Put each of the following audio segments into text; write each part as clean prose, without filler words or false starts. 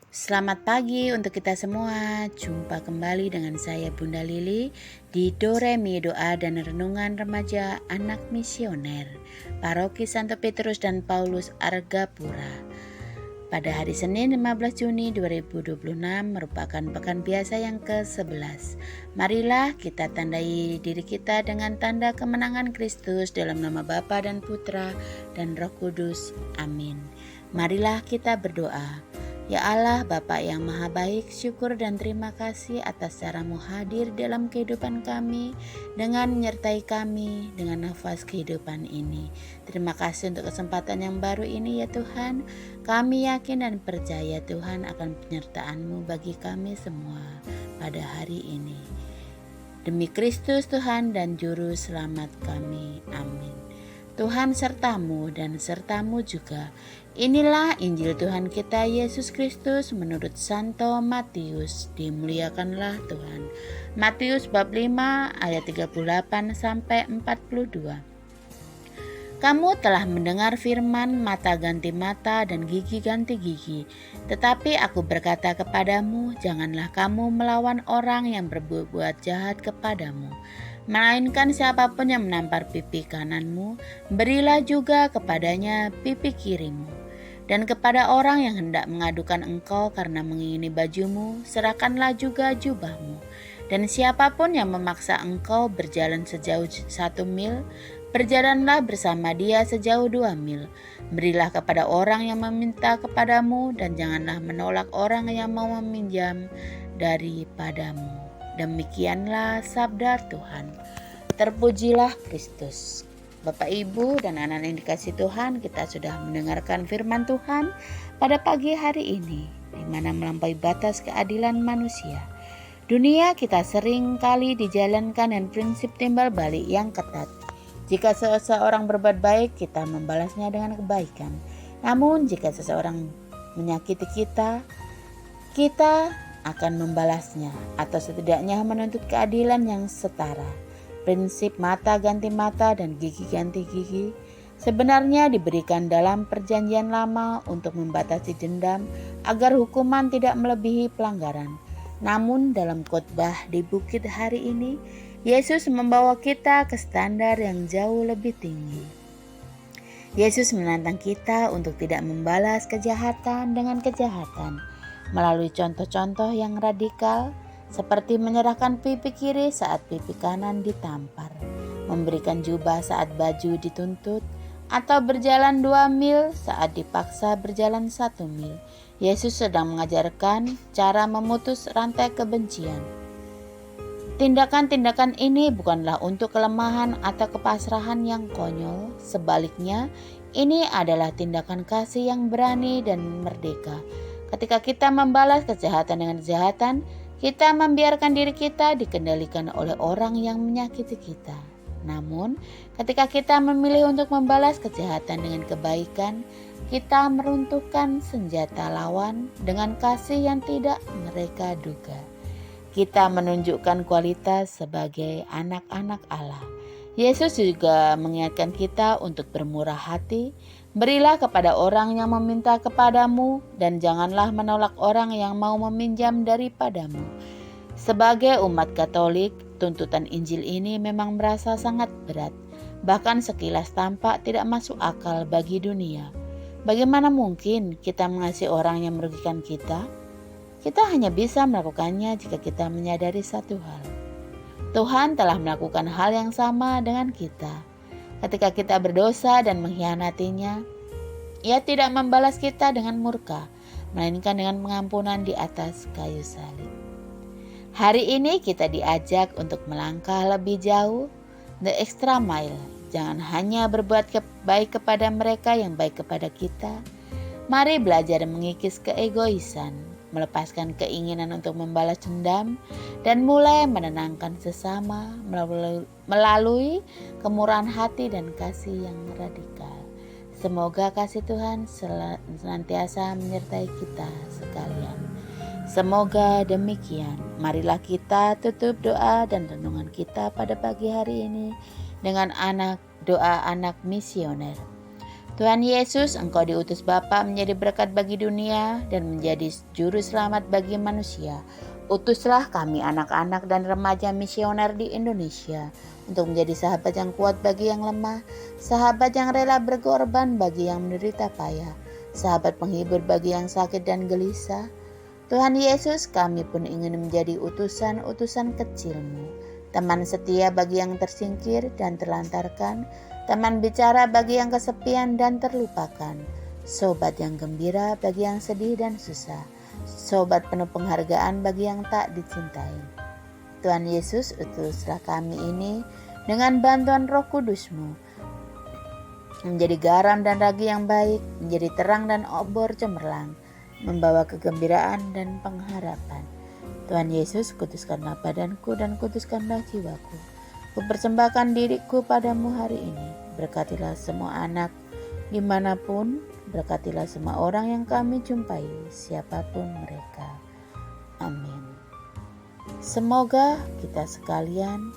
Selamat pagi untuk kita semua. Jumpa kembali dengan saya Bunda Lili di Doremi Doa dan Renungan Remaja Anak Misioner Paroki Santo Petrus dan Paulus Argapura. Pada hari Senin 15 Juni 2026 merupakan pekan biasa yang ke-11. Marilah kita tandai diri kita dengan tanda kemenangan Kristus dalam nama Bapa dan Putra dan Roh Kudus. Amin. Marilah kita berdoa. Ya Allah, Bapa yang Maha Baik, syukur dan terima kasih atas caramu hadir dalam kehidupan kami dengan menyertai kami dengan nafas kehidupan ini. Terima kasih untuk kesempatan yang baru ini ya Tuhan. Kami yakin dan percaya Tuhan akan penyertaan-Mu bagi kami semua pada hari ini. Demi Kristus Tuhan dan Juru Selamat kami. Amin. Tuhan sertamu dan sertamu juga. Inilah Injil Tuhan kita Yesus Kristus menurut Santo Matius. Dimuliakanlah Tuhan. Matius bab 5 ayat 38 sampai 42. Kamu telah mendengar firman mata ganti mata dan gigi ganti gigi. Tetapi aku berkata kepadamu, janganlah kamu melawan orang yang berbuat jahat kepadamu. Melainkan siapapun yang menampar pipi kananmu, berilah juga kepadanya pipi kirimu. Dan kepada orang yang hendak mengadukan engkau karena mengingini bajumu, serahkanlah juga jubahmu. Dan siapapun yang memaksa engkau berjalan sejauh 1 mil, berjalanlah bersama dia sejauh 2 mil. Berilah kepada orang yang meminta kepadamu, dan janganlah menolak orang yang mau meminjam daripadamu. Demikianlah sabda Tuhan. Terpujilah Kristus. Bapak, Ibu, dan anak-anak yang dikasihi Tuhan, kita sudah mendengarkan firman Tuhan pada pagi hari ini, di mana melampaui batas keadilan manusia. Dunia kita sering kali dijalankan dengan prinsip timbal balik yang ketat. Jika seseorang berbuat baik, kita membalasnya dengan kebaikan. Namun jika seseorang menyakiti kita akan membalasnya, atau setidaknya menuntut keadilan yang setara. Prinsip mata ganti mata dan gigi ganti gigi sebenarnya diberikan dalam perjanjian lama untuk membatasi dendam agar hukuman tidak melebihi pelanggaran. Namun dalam khotbah di bukit hari ini, Yesus membawa kita ke standar yang jauh lebih tinggi. Yesus menantang kita untuk tidak membalas kejahatan dengan kejahatan, melalui contoh-contoh yang radikal seperti menyerahkan pipi kiri saat pipi kanan ditampar, memberikan jubah saat baju dituntut, atau berjalan 2 mil saat dipaksa berjalan 1 mil. Yesus sedang mengajarkan cara memutus rantai kebencian. Tindakan-tindakan ini bukanlah untuk kelemahan atau kepasrahan yang konyol. Sebaliknya, ini adalah tindakan kasih yang berani dan merdeka. Ketika kita membalas kejahatan dengan kejahatan, kita membiarkan diri kita dikendalikan oleh orang yang menyakiti kita. Namun, ketika kita memilih untuk membalas kejahatan dengan kebaikan, kita meruntuhkan senjata lawan dengan kasih yang tidak mereka duga. Kita menunjukkan kualitas sebagai anak-anak Allah. Yesus juga mengingatkan kita untuk bermurah hati. Berilah kepada orang yang meminta kepadamu, dan janganlah menolak orang yang mau meminjam daripadamu. Sebagai umat Katolik, tuntutan Injil ini memang merasa sangat berat. Bahkan sekilas tampak tidak masuk akal bagi dunia. Bagaimana mungkin kita mengasihi orang yang merugikan kita? Kita hanya bisa melakukannya jika kita menyadari satu hal. Tuhan telah melakukan hal yang sama dengan kita. Ketika kita berdosa dan mengkhianatinya, Ia tidak membalas kita dengan murka, melainkan dengan pengampunan di atas kayu salib. Hari ini kita diajak untuk melangkah lebih jauh, the extra mile. Jangan hanya berbuat baik kepada mereka yang baik kepada kita. Mari belajar mengikis keegoisan, melepaskan keinginan untuk membalas dendam, dan mulai menenangkan sesama melalui kemurahan hati dan kasih yang radikal. Semoga kasih Tuhan senantiasa menyertai kita sekalian. Semoga demikian. Marilah kita tutup doa dan renungan kita pada pagi hari ini dengan doa anak misioner. Tuhan Yesus, Engkau diutus Bapa menjadi berkat bagi dunia dan menjadi juru selamat bagi manusia. Utuslah kami anak-anak dan remaja misioner di Indonesia untuk menjadi sahabat yang kuat bagi yang lemah, sahabat yang rela berkorban bagi yang menderita payah, sahabat penghibur bagi yang sakit dan gelisah. Tuhan Yesus, kami pun ingin menjadi utusan-utusan kecil-Mu, teman setia bagi yang tersingkir dan terlantarkan, teman bicara bagi yang kesepian dan terlupakan, sobat yang gembira bagi yang sedih dan susah, sobat penuh penghargaan bagi yang tak dicintai. Tuhan Yesus, utuslah kami ini dengan bantuan Roh Kudus-Mu, menjadi garam dan ragi yang baik, menjadi terang dan obor cemerlang, membawa kegembiraan dan pengharapan. Tuhan Yesus, kutuskanlah badanku dan kutuskanlah jiwaku. Kupersembahkan diriku padamu hari ini. Berkatilah semua anak dimanapun, berkatilah semua orang yang kami jumpai, siapapun mereka. Amin. Semoga kita sekalian,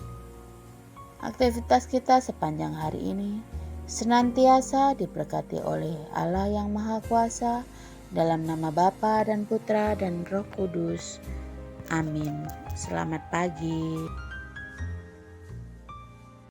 aktivitas kita sepanjang hari ini senantiasa diberkati oleh Allah yang Maha Kuasa, dalam nama Bapa dan Putra dan Roh Kudus. Amin. Selamat pagi.